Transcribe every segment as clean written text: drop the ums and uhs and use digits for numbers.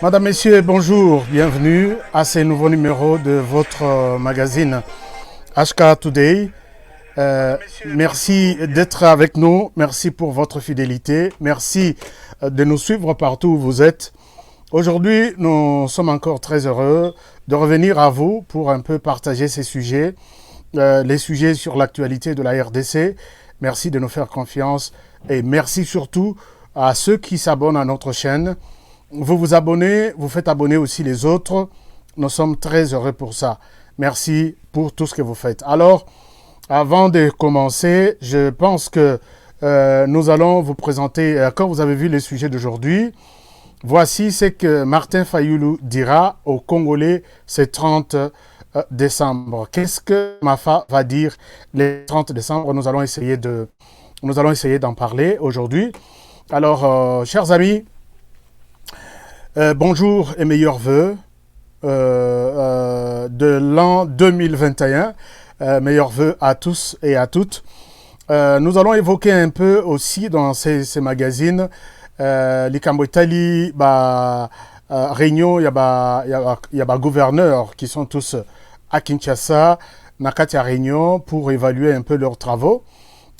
Madame, Messieurs, bonjour, bienvenue à ce nouveau numéro de votre magazine HK Today. Merci d'être avec nous, merci pour votre fidélité, merci de nous suivre partout où vous êtes. Aujourd'hui, nous sommes encore très heureux de revenir à vous pour un peu partager ces sujets, les sujets sur l'actualité de la RDC. Merci de nous faire confiance et merci surtout à ceux qui s'abonnent à notre chaîne. Vous vous abonnez, vous faites abonner aussi les autres. Nous sommes très heureux pour ça. Merci pour tout ce que vous faites. Alors, avant de commencer, je pense que nous allons vous présenter, quand vous avez vu les sujets d'aujourd'hui, voici ce que Martin Fayulu dira aux Congolais ce 30 décembre. Qu'est-ce que Mafa va dire le 30 décembre? Nous allons essayer d'en parler aujourd'hui. Alors, chers amis, bonjour et meilleurs vœux de l'an 2021. Meilleurs vœux à tous et à toutes. Nous allons évoquer un peu aussi dans ces magazines les Cambotali, Réunion, il y a gouverneurs qui sont tous à Kinshasa, Nakatia Réunion, pour évaluer un peu leurs travaux.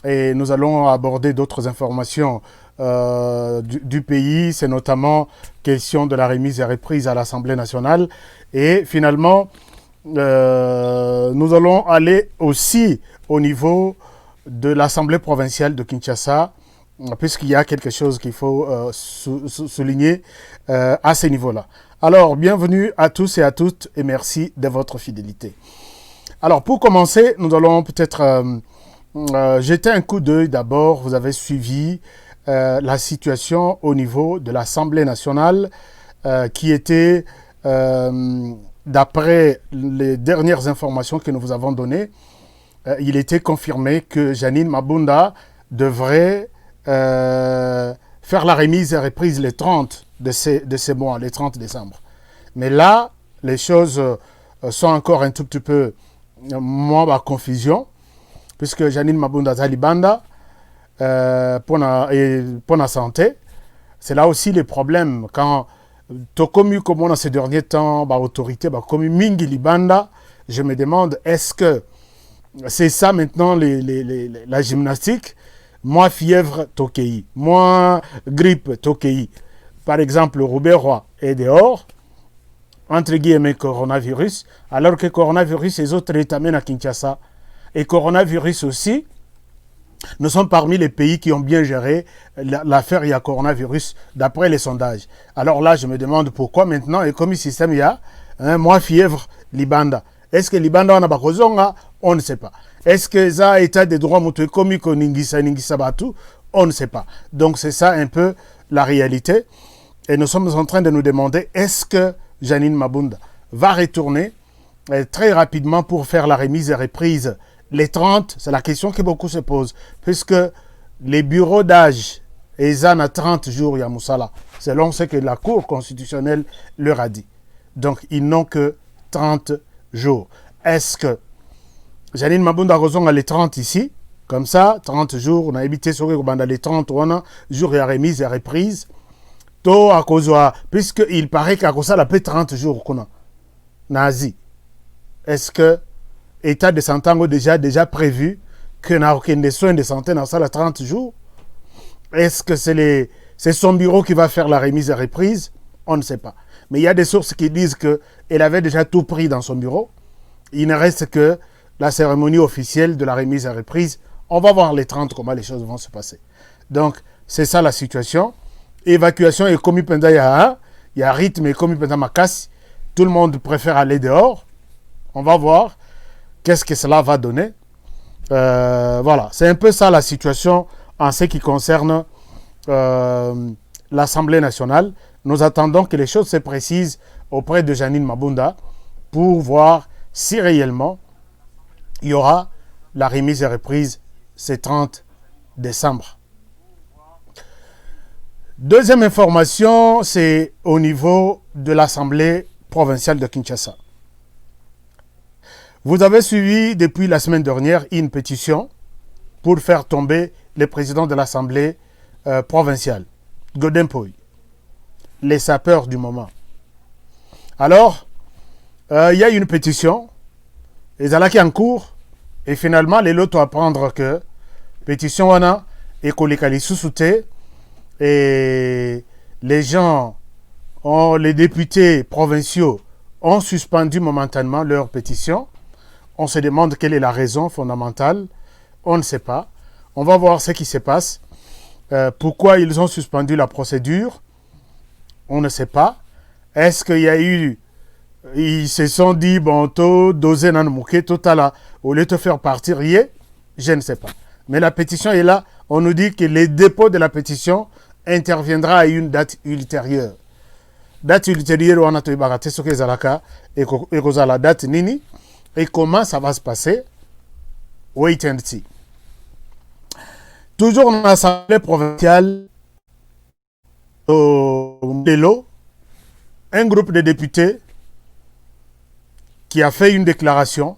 Et nous allons aborder d'autres informations du pays, c'est notamment question de la remise et reprise à l'Assemblée nationale. Et finalement, nous allons aller aussi au niveau de l'Assemblée provinciale de Kinshasa, puisqu'il y a quelque chose qu'il faut souligner à ce niveau-là. Alors, bienvenue à tous et à toutes et merci de votre fidélité. Alors, pour commencer, nous allons peut-être jeter un coup d'œil d'abord. Vous avez suivi la situation au niveau de l'Assemblée nationale qui était, d'après les dernières informations que nous vous avons données, il était confirmé que Janine Mabunda devrait faire la remise et reprise les 30 de ces mois, les 30 décembre. Mais là, les choses sont encore un tout petit peu moins à confusion, puisque Janine Mabunda Talibanda, pour la santé, c'est là aussi les problèmes. Quand Tokomu, comme dans ces derniers temps, autorité, comme Mingi Libanda, je me demande, est-ce que c'est ça maintenant la gymnastique? Moi, fièvre, Tokei. Moi, grippe, Tokei. Par exemple, Robert Roy est dehors, entre guillemets, coronavirus, alors que coronavirus, les autres États à Kinshasa. Et coronavirus aussi, nous sommes parmi les pays qui ont bien géré l'affaire il y a coronavirus, d'après les sondages. Alors là, je me demande pourquoi maintenant, et comme le système il y a, moi, fièvre, Libanda. Est-ce que Libanda on a bakozonga? On ne sait pas. Est-ce que ça état des droits comme Ningisa Batu? On ne sait pas. Donc c'est ça un peu la réalité. Et nous sommes en train de nous demander, est-ce que Janine Mabunda va retourner très rapidement pour faire la remise et reprise les 30? C'est la question que beaucoup se posent. Puisque les bureaux d'âge, ils ont à 30 jours, Yamoussala, selon ce que la Cour constitutionnelle leur a dit. Donc ils n'ont que 30 jours. Est-ce que Janine Mabunda a les 30 ici, comme ça, 30 jours, on a évité sur les 30 jours et remise et reprise, to à cause puisqu'il paraît qu'à cause ça, la paix 30 jours qu'on a. Nazi. Est-ce que État de santé a déjà prévu que n'a aucun soins de santé dans ça 30 jours? Est-ce que c'est son bureau qui va faire la remise et reprise? On ne sait pas. Mais il y a des sources qui disent qu'elle avait déjà tout pris dans son bureau. Il ne reste que la cérémonie officielle de la remise et reprise. On va voir les 30 comment les choses vont se passer. Donc, c'est ça la situation. Évacuation est commis pendant il y a rythme et commis pendant ma casse. Tout le monde préfère aller dehors. On va voir qu'est-ce que cela va donner. Voilà, c'est un peu ça la situation en ce qui concerne l'Assemblée nationale. Nous attendons que les choses se précisent auprès de Janine Mabunda pour voir si réellement il y aura la remise et reprise ce 30 décembre. Deuxième information, c'est au niveau de l'Assemblée provinciale de Kinshasa. Vous avez suivi depuis la semaine dernière une pétition pour faire tomber le président de l'Assemblée provinciale, Godempoy, les sapeurs du moment. Alors, il y a une pétition, et là qui est en cours, et finalement, les lots doivent apprendre que pétition wana et kolekali sous-souté, et les gens, les députés provinciaux ont suspendu momentanément leur pétition. On se demande quelle est la raison fondamentale. On ne sait pas. On va voir ce qui se passe. Pourquoi ils ont suspendu la procédure? On ne sait pas. Est-ce qu'il y a eu... Ils se sont dit, bon, doser nan mouké, totala, au lieu de faire partir, je ne sais pas. Mais la pétition est là. On nous dit que le dépôt de la pétition interviendra à une date ultérieure. Date ultérieure, on a tout baraté ce que zalaka et que la date nini. Et comment ça va se passer? Wait and see. Toujours dans l'Assemblée provinciale, au Lélo, un groupe de députés qui a fait une déclaration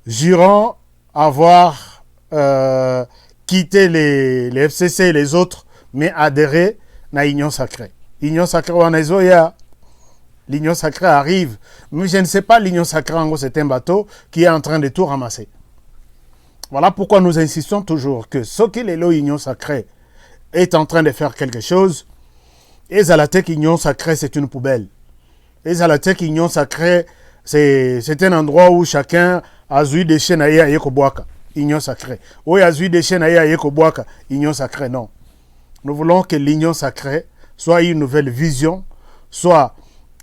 jurant avoir quitté les FCC et les autres, mais adhéré à l'Union sacrée. L'Union sacrée, l'Union sacrée arrive, mais je ne sais pas, l'Union sacrée, en gros, c'est un bateau qui est en train de tout ramasser. Voilà pourquoi nous insistons toujours que ce que l'Union sacrée est en train de faire quelque chose, et à la tête l'Union sacrée, c'est une poubelle. Et à la tête l'Union sacrée, c'est un endroit où chacun a zui des chaînes à Yekoboaka, Union sacrée. Ou a zui des chaînes à Yekoboaka, Union sacrée, non. Nous voulons que l'Union sacrée soit une nouvelle vision, soit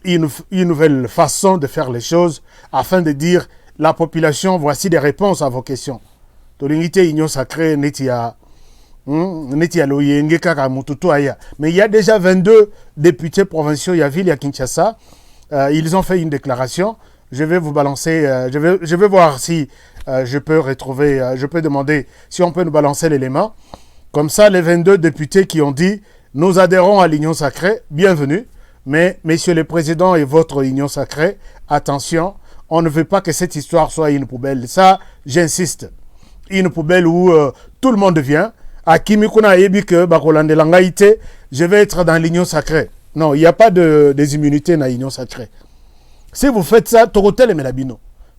une nouvelle façon de faire les choses, afin de dire la population, voici des réponses à vos questions. Mais il y a déjà 22 députés provinciaux, il y a Ville, il y a Kinshasa. Ils ont fait une déclaration. Je vais vous balancer, je vais voir si je peux retrouver, je peux demander si on peut nous balancer l'élément. Comme ça, les 22 députés qui ont dit « Nous adhérons à l'Union sacrée, bienvenue, mais Monsieur le Président et votre Union sacrée, attention, on ne veut pas que cette histoire soit une poubelle. » Ça, j'insiste. Une poubelle où tout le monde vient. Je vais être dans l'Union sacrée. Non, il n'y a pas des immunités dans l'Union sacrée. Si vous faites ça,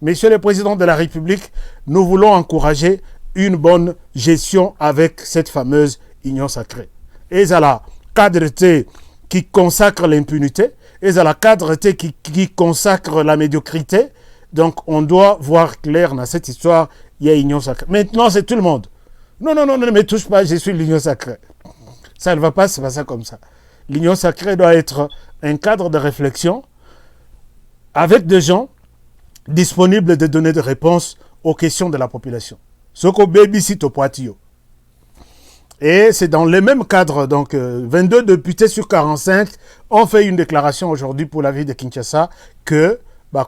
Monsieur le Président de la République, nous voulons encourager une bonne gestion avec cette fameuse Union sacrée. Et ça la cadre qui consacre l'impunité, et ça la cadre qui consacre la médiocrité. Donc on doit voir clair dans cette histoire, il y a Union sacrée. Maintenant c'est tout le monde. Non, ne me touche pas, je suis l'Union sacrée. Ça ne va pas se passer comme ça. L'Union sacrée doit être un cadre de réflexion avec des gens disponibles de donner des réponses aux questions de la population. Ce qu'on babysit au Poitio. Et c'est dans le même cadre, donc 22 députés sur 45 ont fait une déclaration aujourd'hui pour la ville de Kinshasa que,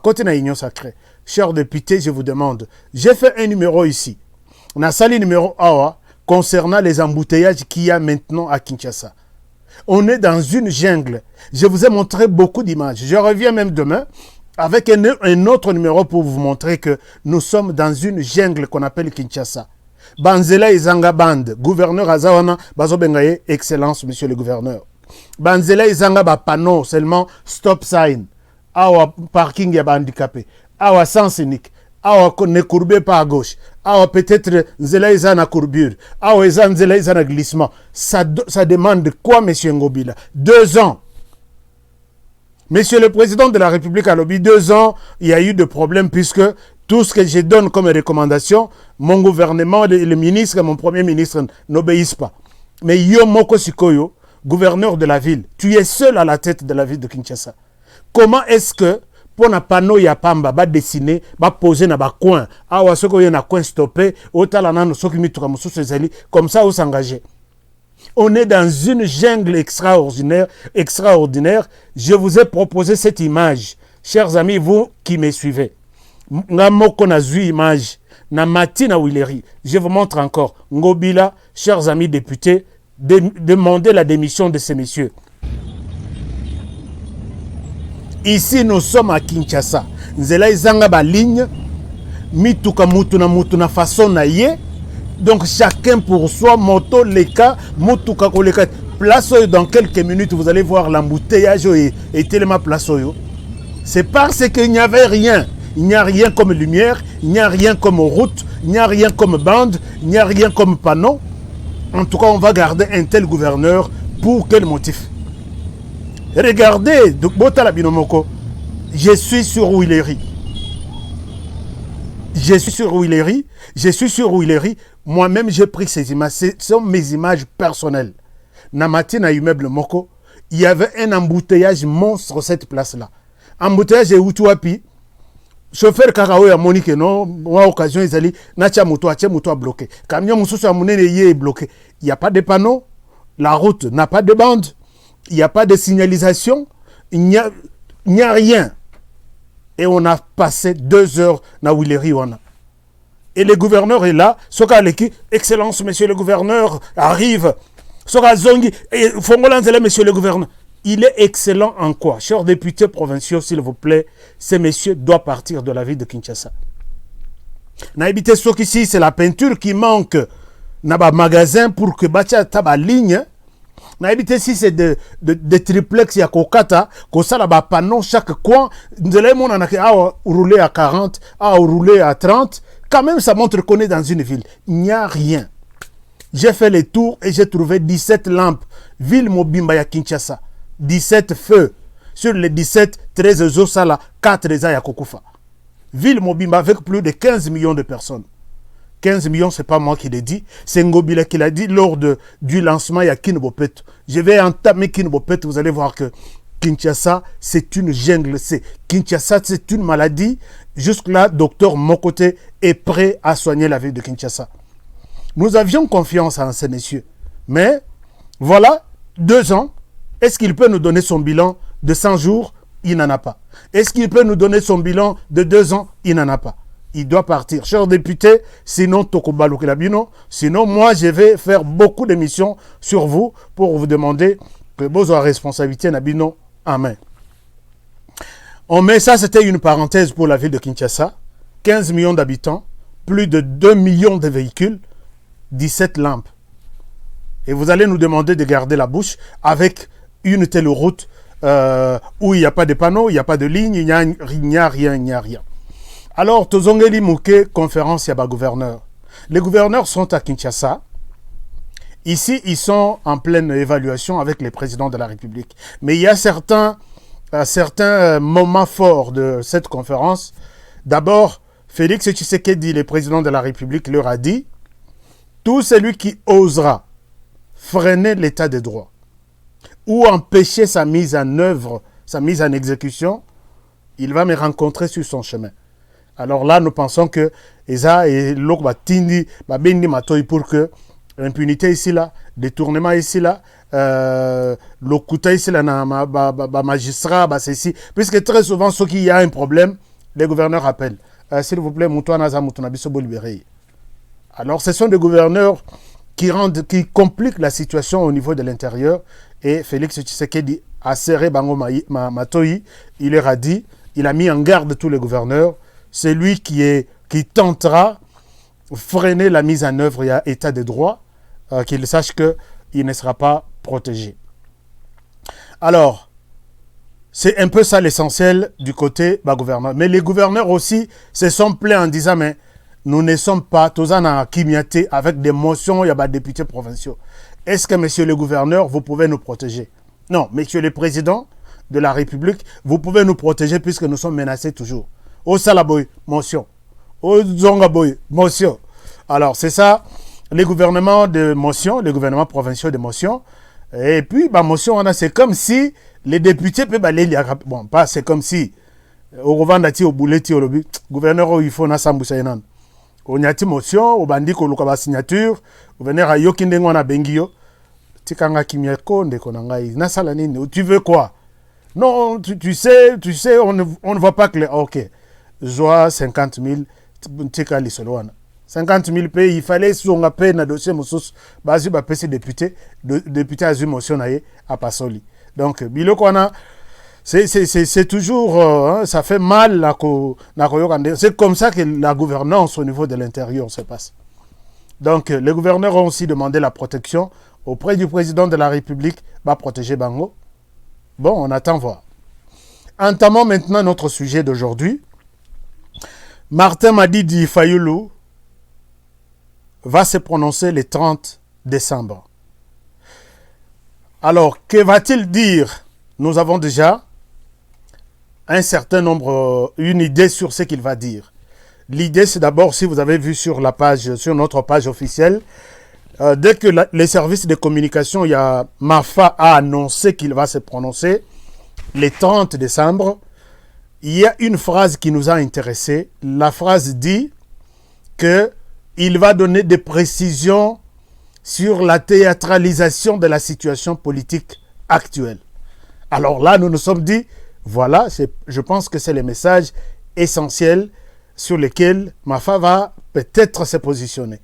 côté de l'Union sacrée, chers députés, je vous demande, j'ai fait un numéro ici. On a sali numéro A concernant les embouteillages qu'il y a maintenant à Kinshasa. On est dans une jungle. Je vous ai montré beaucoup d'images. Je reviens même demain avec un autre numéro pour vous montrer que nous sommes dans une jungle qu'on appelle Kinshasa. Banzela Izanga Band, gouverneur Azawana, Bazobengaye, excellence, monsieur le gouverneur. Banzela Izanga panneau, seulement stop sign. Awa parking ya handicapé. Awa sens unique. Awa ne courbé pas à gauche. Awa peut-être Nzela Izana courbure. Awa Nzela Izana glissement. Ça demande quoi, monsieur Ngobila? 2 ans. Monsieur le Président de la République a lobby 2 ans, il y a eu des problèmes puisque tout ce que je donne comme recommandation, mon gouvernement, le ministre, mon premier ministre n'obéissent pas. Mais Yo Moko Sikoyo, gouverneur de la ville, tu es seul à la tête de la ville de Kinshasa. Comment est-ce que, pour un panneau ya pamba, va dessiner, va poser dans un coin, awa soko y a un coin stoppé, otalanano soki mituka mususu zeli, comme ça, on s'engager. On est dans une jungle extraordinaire. Je vous ai proposé cette image. Chers amis, vous qui me suivez. Ngamoko na zui image. Na matina Willery. Je vous montre encore. Ngobila, chers amis députés, demandez la démission de ces messieurs. Ici, nous sommes à Kinshasa. Nzela izanga ba ligne. Mituka mutuna façon na ye. Donc chacun pour soi, moto, leka, motuka koleka, Place dans quelques minutes, vous allez voir l'embouteillage et tellement place. C'est parce qu'il n'y avait rien. Il n'y a rien comme lumière, il n'y a rien comme route, il n'y a rien comme bande, il n'y a rien comme panneau. En tout cas, on va garder un tel gouverneur. Pour quel motif? Regardez, Botala Binomoko, je suis sur Willery. Je suis sur Willery. Je suis sur Willery. Moi-même, j'ai pris ces images. Ce sont mes images personnelles. Namati na immeuble Moko, il y avait un embouteillage monstre cette place-là. Embouteillage et Utuapi. Chauffeur Karaoui a monique non, moi occasion ils allaient nacha moto bloqué. Camion mususu a moné est bloqué. Il n'y a pas de panneau, la route n'a pas de bande, il n'y a pas de signalisation, il n'y a rien. Et on a passé 2 heures na Willery wana. Et le gouverneur est là, Soka Leki, Excellence, monsieur le gouverneur, arrive. Soka Zongi, Fongolanzele, monsieur le gouverneur. Il est excellent en quoi? Chers députés provinciaux, s'il vous plaît, ces messieurs doivent partir de la ville de Kinshasa. Naïbité ici, c'est la peinture qui manque dans le magasin pour que Batia taba ligne. Naïbité ici, c'est des triplex, il y a Kokata, Kosa là panneau chaque coin. De là, on a roulé à 40, à rouler à 30. Quand même, ça montre qu'on est dans une ville. Il n'y a rien. J'ai fait le tour et j'ai trouvé 17 lampes. Ville Mobimba ya Kinshasa. 17 feux. Sur les 17, 13 Zosala, 4 Eza Kokufa. Ville Mobimba avec plus de 15 millions de personnes. 15 millions, ce n'est pas moi qui l'ai dit. C'est Ngobila qui l'a dit lors du lancement il y a Kinbopet. Je vais entamer Kinbopet. Vous allez voir que Kinshasa, c'est une jungle. Kinshasa, c'est une maladie. Jusque-là, docteur Mokote est prêt à soigner la ville de Kinshasa. Nous avions confiance en ces messieurs. Mais, voilà, 2 ans. Est-ce qu'il peut nous donner son bilan de 100 jours? Il n'en a pas. Est-ce qu'il peut nous donner son bilan de 2 ans? Il n'en a pas. Il doit partir. Chers députés, sinon Tokobalou Kelabino, sinon moi je vais faire beaucoup d'émissions sur vous pour vous demander que vos responsabilités Nabino. Amen. On met ça, c'était une parenthèse pour la ville de Kinshasa. 15 millions d'habitants, plus de 2 millions de véhicules, 17 lampes. Et vous allez nous demander de garder la bouche avec une telle route où il n'y a pas de panneaux, il n'y a pas de ligne, il n'y a rien. Alors, Tozongeli Mouké, conférence Yaba gouverneur. Les gouverneurs sont à Kinshasa. Ici, ils sont en pleine évaluation avec les présidents de la République. Mais il y a certains moments forts de cette conférence. D'abord, Félix Tshisekedi, le président de la République, leur a dit « Tout celui qui osera freiner l'état de droit ou empêcher sa mise en œuvre, sa mise en exécution, il va me rencontrer sur son chemin. » Alors là, nous pensons que Eza et l'autre Tindi Bendi Matoy pour que l'impunité ici là, détournement ici là, l'okuta ici là, magistrat, c'est ici. Puisque très souvent, ceux qui y a un problème, les gouverneurs appellent. S'il vous plaît, Moutouana Moutonabiso libéré. Alors, ce sont des gouverneurs qui compliquent la situation au niveau de l'intérieur. Et Félix Tshisekedi a serré Bango Matoyi. Il leur a dit, il a mis en garde tous les gouverneurs. C'est lui qui tentera de freiner la mise en œuvre et état de droit, qu'il sache qu'il ne sera pas protégé. Alors, c'est un peu ça l'essentiel du côté du gouvernement. Mais les gouverneurs aussi se sont plaints en disant, mais nous ne sommes pas tous en kimiaté avec des motions, il y a des députés provinciaux. Est-ce que, monsieur le gouverneur, vous pouvez nous protéger? Non, monsieur le président de la République, vous pouvez nous protéger puisque nous sommes menacés toujours. Au Salaboy, motion. Au Zongaboy, motion. Alors, c'est ça, les gouvernements de motion, les gouvernements provinciaux de motion. Et puis, motion, c'est comme si les députés peuvent aller. Bon, pas c'est comme si. Au revendati, au bouleti, au lobby. Gouverneur, il faut Nassambousaïnan. Au nyati motion, au bandit, au lokaba signature. Au venir à Yokindengo, na Bengio. Tikanga Kimiako, Ndekonangaï. Nassalanine, tu veux quoi? Non, tu sais, on ne voit pas clair. Ok. Joie 50 000, 50 000 pays, il fallait si on a payé un dossier, basi ba PC député à une motion à Passoli. Donc, c'est toujours, ça fait mal. C'est comme ça que la gouvernance au niveau de l'intérieur se passe. Donc, les gouverneurs ont aussi demandé la protection auprès du président de la République, va protéger Bango. Bon, on attend voir. Entamons maintenant notre sujet d'aujourd'hui. Martin Madidi Fayulu va se prononcer le 30 décembre. Alors, que va-t-il dire? Nous avons déjà un certain nombre, une idée sur ce qu'il va dire. L'idée, c'est d'abord, si vous avez vu sur la page, sur notre page officielle, dès que les services de communication, il y a Mafa a annoncé qu'il va se prononcer le 30 décembre, il y a une phrase qui nous a intéressés. La phrase dit qu'il va donner des précisions sur la théâtralisation de la situation politique actuelle. Alors là, nous nous sommes dit, voilà, je pense que c'est le message essentiel sur lequel Mafa va peut-être se positionner.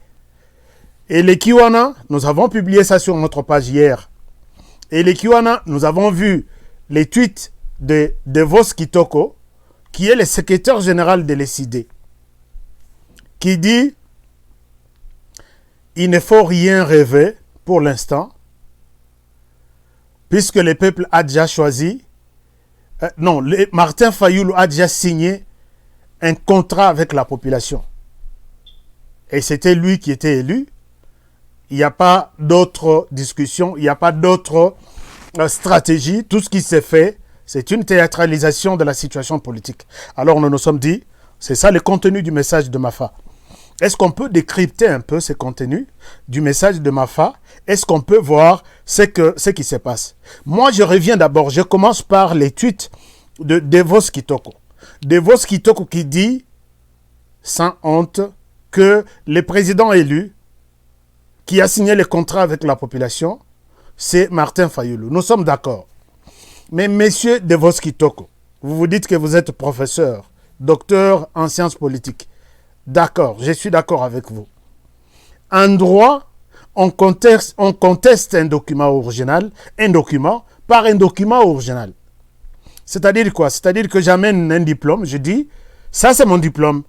Et les Kiwana, nous avons publié ça sur notre page hier. Et les Kiwana, nous avons vu les tweets de Devos Kitoko, qui est le secrétaire général de l'ECD, qui dit « Il ne faut rien rêver pour l'instant, puisque le peuple a déjà choisi, Martin Fayulu a déjà signé un contrat avec la population. Et c'était lui qui était élu. Il n'y a pas d'autre discussion, il n'y a pas d'autre stratégie. Tout ce qui s'est fait, c'est une théâtralisation de la situation politique. Alors nous nous sommes dit, c'est ça le contenu du message de Mafa. Est-ce qu'on peut décrypter un peu ce contenu du message de Mafa? Est-ce qu'on peut voir ce qui se passe? Moi, je reviens d'abord, je commence par les tweets de Devos Kitoko. Devos Kitoko qui dit, sans honte, que le président élu qui a signé le contrat avec la population, c'est Martin Fayulu. Nous sommes d'accord. Mais monsieur Devos Kitoko, vous vous dites que vous êtes professeur, docteur en sciences politiques. D'accord, je suis d'accord avec vous. En droit, on conteste un document original, un document par un document original. C'est-à-dire quoi? C'est-à-dire que j'amène un diplôme, je dis, ça c'est mon diplôme.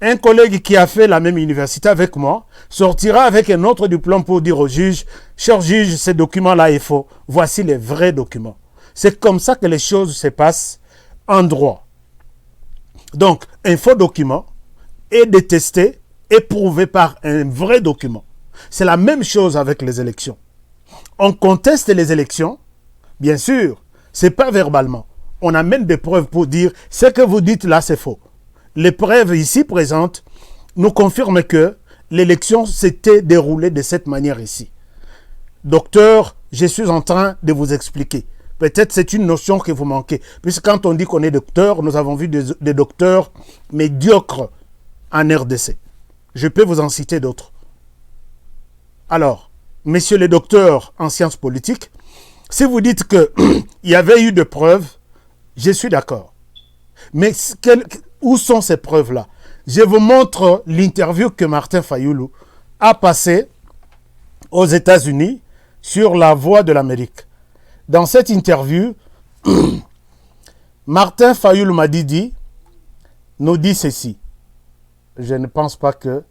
Un collègue qui a fait la même université avec moi sortira avec un autre diplôme pour dire au juge, cher juge, ce document-là est faux. Voici les vrais documents. C'est comme ça que les choses se passent en droit. Donc, un faux document est détesté et prouvé par un vrai document. C'est la même chose avec les élections. On conteste les élections, bien sûr, c'est pas verbalement. On amène des preuves pour dire ce que vous dites là, c'est faux. Les preuves ici présentes nous confirment que l'élection s'était déroulée de cette manière ici. Docteur, je suis en train de vous expliquer. Peut-être c'est une notion que vous manquez. Puisque quand on dit qu'on est docteur, nous avons vu des docteurs médiocres en RDC. Je peux vous en citer d'autres. Alors, messieurs les docteurs en sciences politiques, si vous dites qu'il y avait eu des preuves, je suis d'accord. Mais où sont ces preuves-là? Je vous montre l'interview que Martin Fayulu a passée aux États-Unis sur La Voix de l'Amérique. Dans cette interview, Martin Fayulu Madidi nous dit ceci. Je ne pense pas que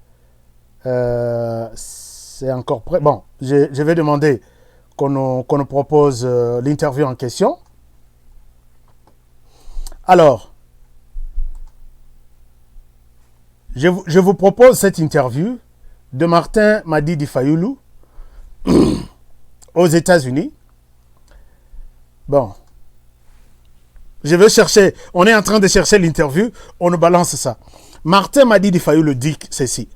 c'est encore prêt. Bon, je vais demander qu'on nous propose l'interview en question. Alors, je vous propose cette interview de Martin Madidi Fayulu aux États-Unis. Bon, je vais chercher, on est en train de chercher l'interview, on nous balance ça. Martin Madidi Fayulu dit ceci.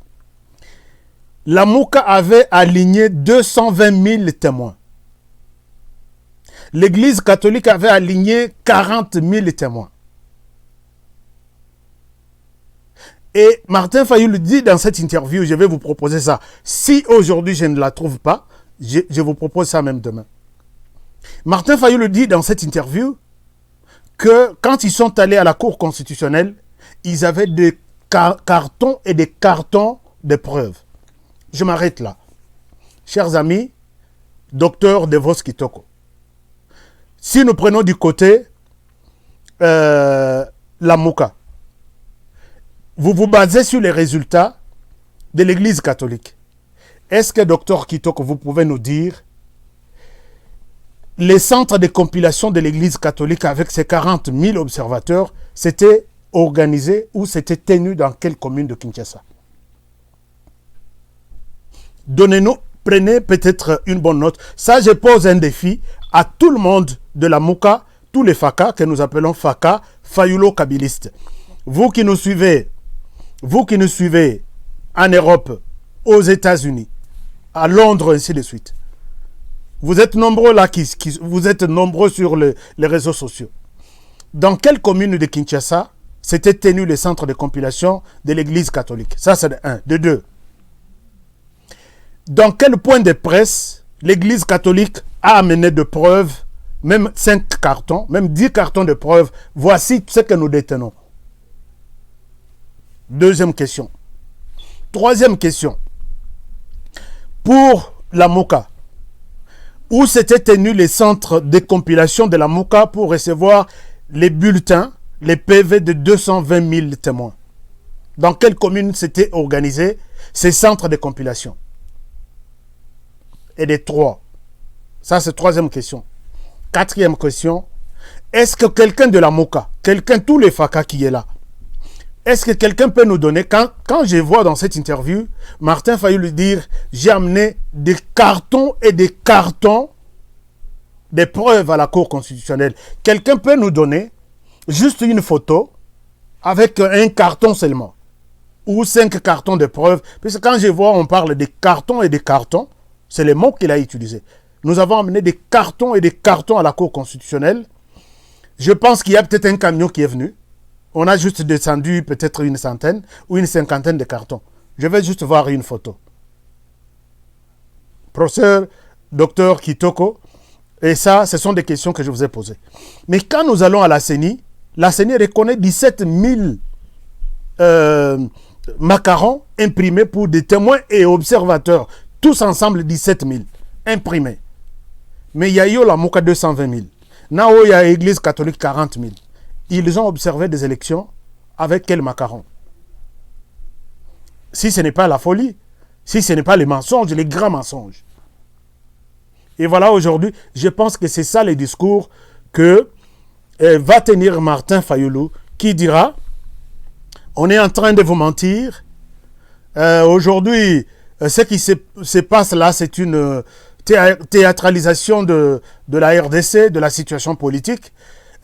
La Mouka avait aligné 220 000 témoins. L'Église catholique avait aligné 40 000 témoins. Et Martin Fayulu dit dans cette interview, je vais vous proposer ça. Si aujourd'hui je ne la trouve pas, je vous propose ça même demain. Martin Fayulu dit dans cette interview que quand ils sont allés à la Cour constitutionnelle, ils avaient des cartons et des cartons de preuves. Je m'arrête là. Chers amis, docteur Devos Kitoko, si nous prenons du côté la Mouka, vous vous basez sur les résultats de l'Église catholique. Est-ce que, docteur Kitoko, vous pouvez nous dire, les centres de compilation de l'Église catholique avec ses 40 000 observateurs, c'était organisé ou c'était tenu dans quelle commune de Kinshasa? Donnez-nous, prenez peut-être une bonne note. Ça, je pose un défi à tout le monde de la Mouka, tous les FACA, que nous appelons FACA, Fayoulo Kabilistes. Vous qui nous suivez en Europe, aux États-Unis, à Londres, ainsi de suite. Vous êtes nombreux là, vous êtes nombreux sur les réseaux sociaux. Dans quelle commune de Kinshasa s'était tenu le centre de compilation de l'Église catholique? Ça, c'est de 1. De 2. Dans quel point de presse l'Église catholique a amené de preuves, même 5 cartons, même 10 cartons de preuves? Voici ce que nous détenons. Deuxième question. Troisième question. Pour la Mouka, où s'était tenu les centres de compilation de la Mouka pour recevoir les bulletins, les PV de 220 000 témoins? Dans quelle commune s'étaient organisés ces centres de compilation? Et les 3. Ça, c'est troisième question. Quatrième question. Est-ce que quelqu'un de la Mouka, tous les FACA qui est là, est-ce que quelqu'un peut nous donner, quand je vois dans cette interview, Martin Fayulu dire, j'ai amené des cartons et des cartons des preuves à la Cour constitutionnelle. Quelqu'un peut nous donner juste une photo avec un carton seulement, ou 5 cartons de preuves. Parce que quand je vois, on parle des cartons et des cartons, c'est le mot qu'il a utilisé. Nous avons amené des cartons et des cartons à la Cour constitutionnelle. Je pense qu'il y a peut-être un camion qui est venu. On a juste descendu peut-être une centaine ou une cinquantaine de cartons. Je vais juste voir une photo. Professeur, docteur Kitoko, et ça, ce sont des questions que je vous ai posées. Mais quand nous allons à la CENI reconnaît 17 000 macarons imprimés pour des témoins et observateurs. Tous ensemble, 17 000 imprimés. Mais il y a eu la Mouka 220 000. Now, il y a l'Église catholique 40 000. Ils ont observé des élections avec quel macaron? Si ce n'est pas la folie, si ce n'est pas les mensonges, les grands mensonges. Et voilà, aujourd'hui, je pense que c'est ça le discours que va tenir Martin Fayulu, qui dira, on est en train de vous mentir. Aujourd'hui, ce qui se passe là, c'est une théâtralisation de la RDC, de la situation politique.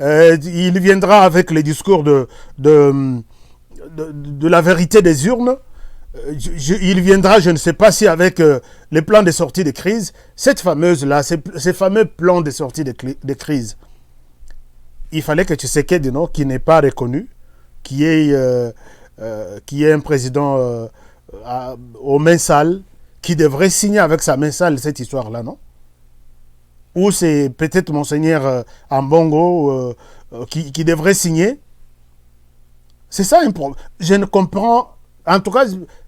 Il viendra avec les discours de la vérité des urnes. Il viendra, je ne sais pas si avec les plans de sortie de crise, cette fameuse-là, ces fameux plans de sortie de crise. Il fallait que Tshisekedi, non, qui n'est pas reconnu, qui est un président aux mains sales, qui devrait signer avec sa main sale cette histoire-là, non? Ou c'est peut-être Monseigneur Ambongo qui devrait signer. C'est ça un problème. Je ne comprends, en tout cas,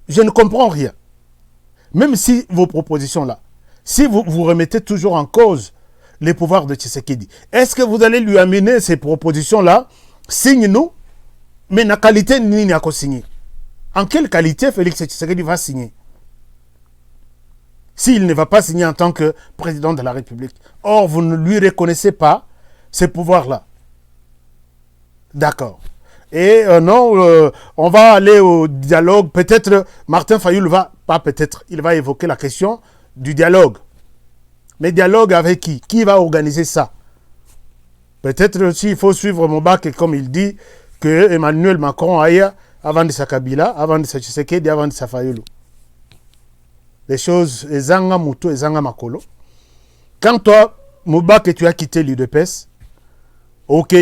je ne comprends rien. Même si vos propositions-là, si vous remettez toujours en cause les pouvoirs de Tshisekedi, est-ce que vous allez lui amener ces propositions-là? Signe-nous, mais la qualité n'y a qu'à signer. En quelle qualité Félix Tshisekedi va signer? S'il ne va pas signer en tant que président de la République. Or, vous ne lui reconnaissez pas ces pouvoirs-là. D'accord. Et non, on va aller au dialogue. Peut-être, Martin Fayulu il va évoquer la question du dialogue. Mais dialogue avec qui? Qui va organiser ça? Peut-être aussi, il faut suivre Mobak, comme il dit, que Emmanuel Macron aille avant de sa Kabila, avant de sa Tshisekedi, avant de sa Fayulu. Les choses, ezanga muto, ezanga makolo. Quand toi, Mobak, tu as quitté l'UDPS, ok,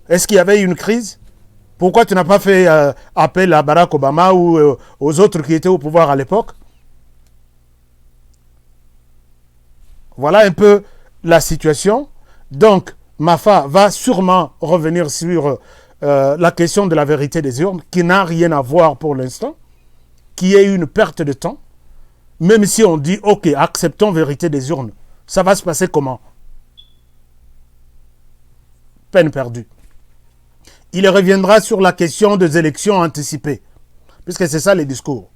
est-ce qu'il y avait une crise? Pourquoi tu n'as pas fait appel à Barack Obama ou aux autres qui étaient au pouvoir à l'époque? Voilà un peu la situation. Donc, Mafa va sûrement revenir sur la question de la vérité des urnes, qui n'a rien à voir pour l'instant, qui est une perte de temps. Même si on dit, ok, acceptons vérité des urnes, ça va se passer comment? Peine perdue. Il reviendra sur la question des élections anticipées, puisque c'est ça les discours.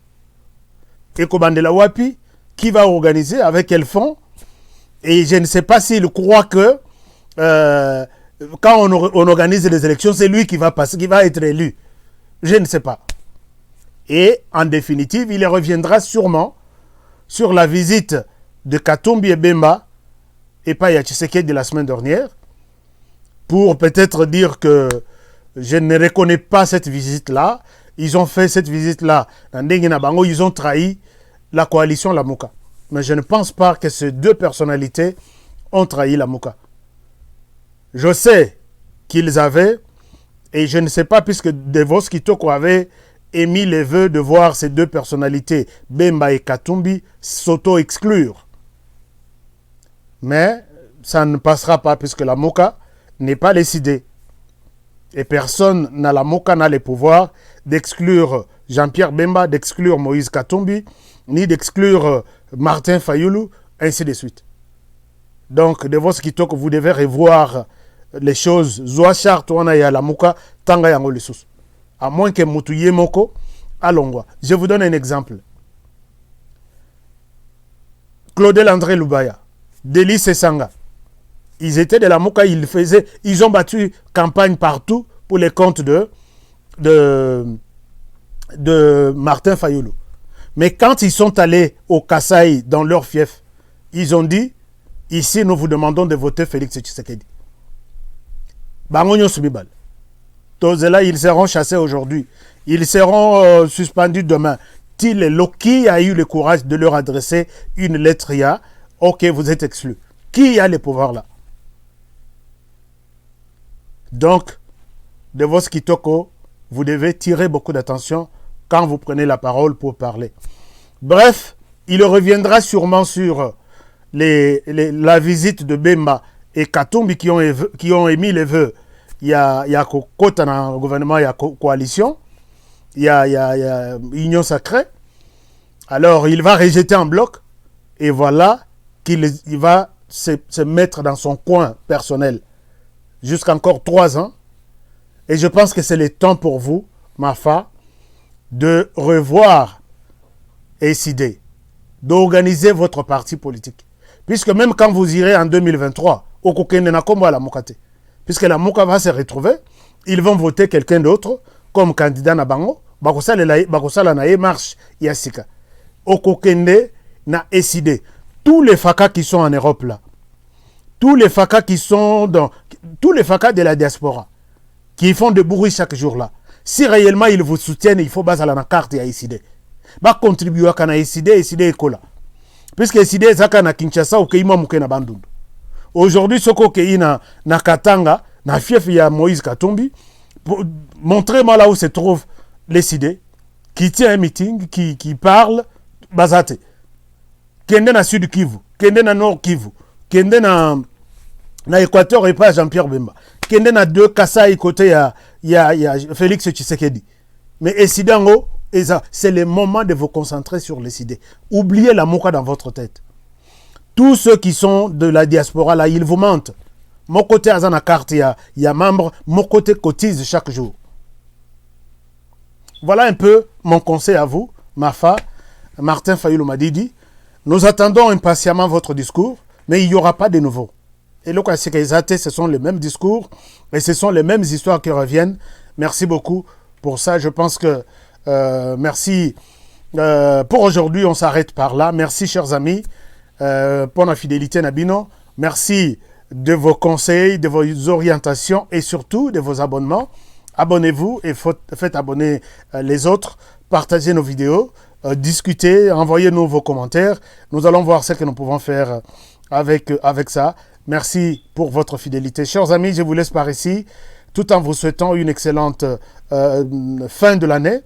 Et Kobandela Wapi, qui va organiser, avec quel fonds. Et je ne sais pas s'il croit que quand on organise les élections, c'est lui qui va passer, qui va être élu. Je ne sais pas. Et en définitive, il reviendra sûrement sur la visite de Katumbi et Bemba et Paya Tshisekedi de la semaine dernière pour peut-être dire que je ne reconnais pas cette visite-là. Ils ont fait cette visite-là dans Ndengena Bango, ils ont trahi la coalition Lamuka. Mais je ne pense pas que ces deux personnalités ont trahi Lamuka. Je sais qu'ils avaient, et je ne sais pas, puisque Devos Kitoko avait émis les vœux de voir ces deux personnalités, Bemba et Katumbi, s'auto-exclure. Mais ça ne passera pas, puisque Lamuka n'est pas décidé. Et personne n'a Lamuka n'a le pouvoir d'exclure Jean-Pierre Bemba, d'exclure Moïse Katumbi, ni d'exclure Martin Fayoulou, ainsi de suite. Donc, Devos Kitoko, vous devez revoir les choses. Zoachar, Touana et Lamuka, Tanga Yango Lissus. À moins que Moutouye Moko, Alongwa. Je vous donne un exemple. Claudel André Loubaya, Delis et Sanga. Ils étaient de Lamuka, ils ont battu campagne partout pour les comptes de Martin Fayoulou. Mais quand ils sont allés au Kasaï, dans leur fief, ils ont dit, ici nous vous demandons de voter Félix Tshisekedi. Bangonyo Subibal. Tozela, ils seront chassés aujourd'hui. Ils seront suspendus demain. Qui a eu le courage de leur adresser une lettre IA? Ok, vous êtes exclus. Qui a le pouvoir là? Donc, de Devos Kitoko, vous devez tirer beaucoup d'attention quand vous prenez la parole pour parler. Bref, il reviendra sûrement sur la visite de Bemba et Katumbi qui ont émis les vœux. Il y a Kota dans le gouvernement, il y a coalition, il y a union sacrée. Alors, il va rejeter en bloc et voilà qu'il va se mettre dans son coin personnel jusqu'à encore 3 ans. Et je pense que c'est le temps pour vous, Mafa, de revoir ECD, d'organiser votre parti politique. Puisque même quand vous irez en 2023, au Kokende Nakombo à la Mokate, puisque la Moka va se retrouver, ils vont voter quelqu'un d'autre comme candidat na bango, bakosala na marche yasika. Au Kokende na ECD. Tous les FACA qui sont en Europe là, tous les FACA tous les FACA de la diaspora, qui font de bruit chaque jour là, si réellement ils vous soutiennent, il faut baser la carte à ECD. Ba contribuer à ECD, ECD Ekola. Puisque ECD est na Kinshasa ou Keima Mouke na Bandundu. Aujourd'hui, ce qu'on a na Katanga, na fief ya Moïse Katumbi, montrez-moi là où se trouve l'ECD, qui tient un meeting, qui parle, Bazate. Kende na Sud Kivu, Kende na Nord Kivu, Kende na Équateur et pas Jean-Pierre Bemba. Kende na deux Kasaï côté ya Félix Tshisekedi. Mais ECD en haut, c'est le moment de vous concentrer sur l'ECD. Oubliez la Moka dans votre tête. Tous ceux qui sont de la diaspora là, ils vous mentent. Mon côté a la carte, il y a membre, mon côté cotise chaque jour. Voilà un peu mon conseil à vous, Mafa, Martin Fayoulou Madidi. Nous attendons impatiemment votre discours, mais il n'y aura pas de nouveau. Et le cas ce sont les mêmes discours et ce sont les mêmes histoires qui reviennent. Merci beaucoup pour ça. Je pense que merci. Pour aujourd'hui, on s'arrête par là. Merci, chers amis, pour la fidélité Nabino. Merci de vos conseils, de vos orientations et surtout de vos abonnements. Abonnez-vous et faites abonner les autres. Partagez nos vidéos, discutez, envoyez-nous vos commentaires. Nous allons voir ce que nous pouvons faire avec ça. Merci pour votre fidélité. Chers amis, je vous laisse par ici, tout en vous souhaitant une excellente fin de l'année.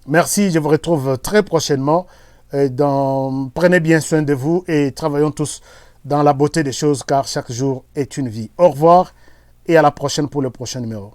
Merci, je vous retrouve très prochainement. Prenez bien soin de vous et travaillons tous dans la beauté des choses car chaque jour est une vie. Au revoir et à la prochaine pour le prochain numéro.